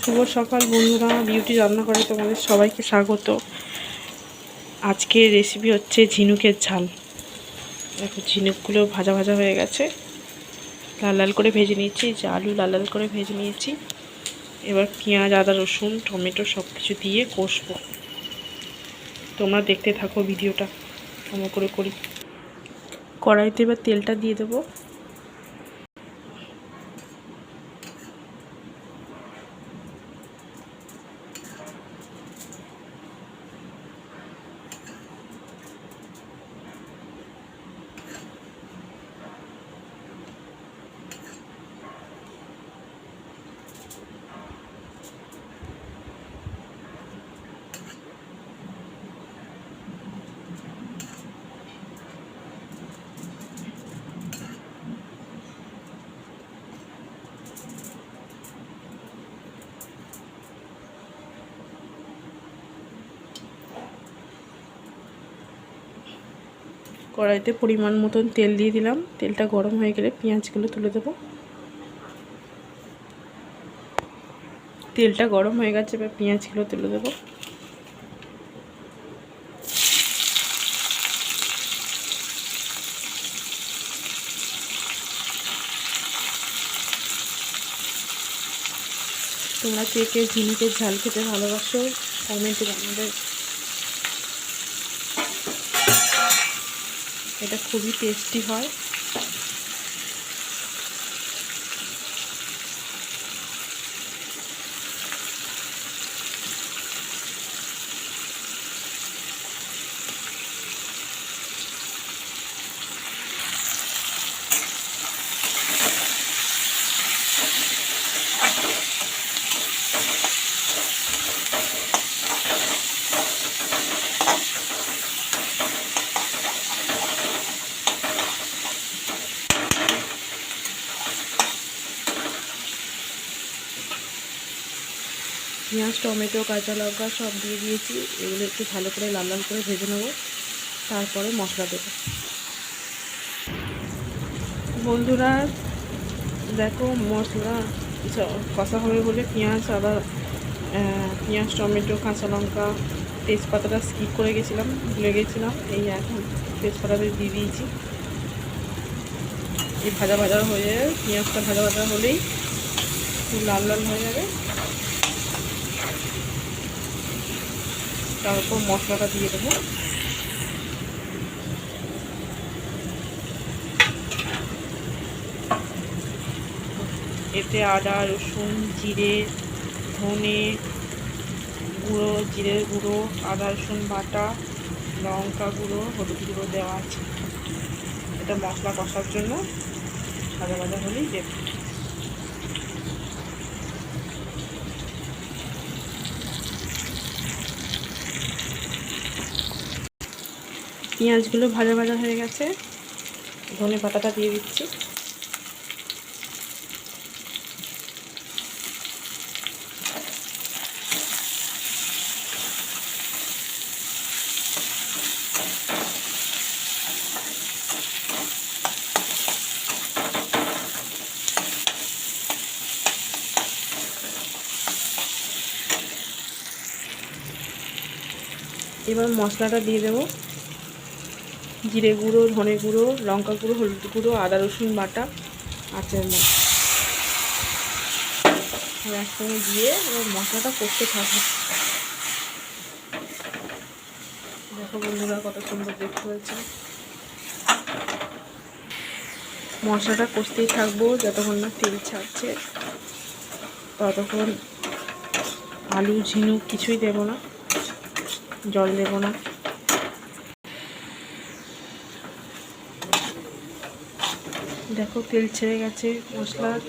শুভ সকাল বন্ধুরা, বিউটি রান্না করে তোমাদের সবাইকে স্বাগত। আজকে রেসিপি হচ্ছে ঝিনুকের ঝাল। দেখো ঝিনুকগুলো ভাজা ভাজা হয়ে গেছে, লাল লাল করে ভেজে নিয়েছি। আলু লাল লাল করে ভেজে নিয়েছি। এবার পেঁয়াজ, আদা, রসুন, টমেটো সব কিছু দিয়ে কষবো। তোমরা দেখতে থাকো ভিডিওটা কেমন করে করি। কড়াইতে এবার তেলটা দিয়ে দেবো। কড়াইতে পরিমাণ মতন তেল দিয়ে দিলাম। তেলটা গরম হয়ে গেলে পেঁয়াজগুলো তুলে দেবো। তেলটা গরম হয়ে গেছে, এবার পেঁয়াজগুলো তুলে দেবো। তোমরা কে কে ঝিনুকের ঝাল খেতে ভালোবাসো কমেন্টে জানাবে। এটা খুবই টেস্টি হয়। পেঁয়াজ, টমেটো, কাঁচা লঙ্কা সব দিয়ে দিয়েছি। এগুলো একটু ভালো করে লাল লাল করে ভেজে নেব, তারপরে মশলা দেব। বন্ধুরা দেখো, মশলা কষা হবে বলে পেঁয়াজ, আদা, পেঁয়াজ, টমেটো, কাঁচা লঙ্কা, তেজপাতাটা স্কিপ করে গেছিলাম, ভুলে গেছিলাম। এই এখন তেজপাতাটা দিয়ে দিয়েছি। এই ভাজা ভাজা হয়ে যাবে, পেঁয়াজটা ভাজা ভাজা হলেই লাল লাল হয়ে যাবে। তারপর মশলাটা দিয়ে দেবো। এতে আদা, রসুন, জিরে, ধনে গুঁড়ো, জিরের গুঁড়ো, আদা রসুন বাটা, লঙ্কা গুঁড়ো, হলুদ গুঁড়ো দেওয়া আছে। এটা মশলা কষার জন্য ভাজা ভাজা হলেই দেব। পেঁয়াজগুলো ভাজা ভাজা হয়ে গেছে, ধনে পাতাটা দিয়ে দিচ্ছি। এবার মশলাটা দিয়ে দেবো। জিরে গুঁড়ো, ধনে গুঁড়ো, লঙ্কা গুঁড়ো, হলুদ গুঁড়ো, আদা রসুন বাটা আছে একসঙ্গে দিয়ে এবার মশলাটা কষতে থাকবো। দেখো বন্ধুরা কত সুন্দর দেখতে হয়েছে। মশলাটা কষতেই থাকবো যতক্ষণ না তেল ছাড়ছে, ততক্ষণ আলু ঝিনুক কিছুই দেব না, জল দেব না। দেখো তেল ছেড়ে গেছে মশলার।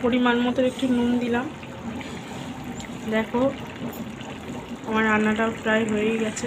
পরিমাণ মতো একটু নুন দিলাম। দেখো আমার রান্নাটাও প্রায় হয়েই গেছে।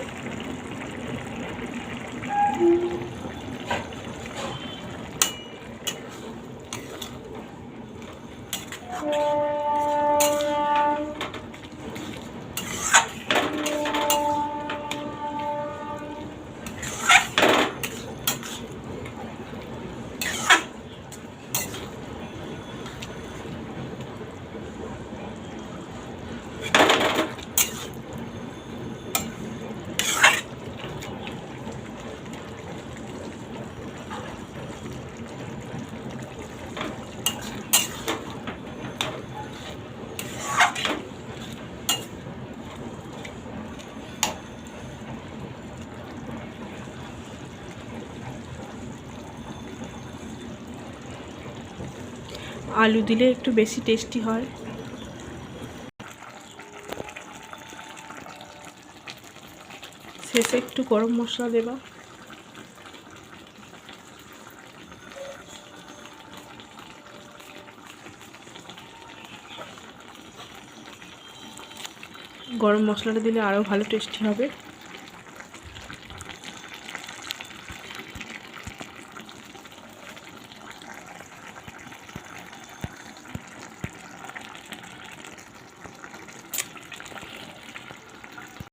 আলু দিলে একটু বেশি টেস্টি হয়। শেষে একটু গরম মশলা দেবা। গরম মশলাটা দিলে আরও ভালো টেস্টি হবে।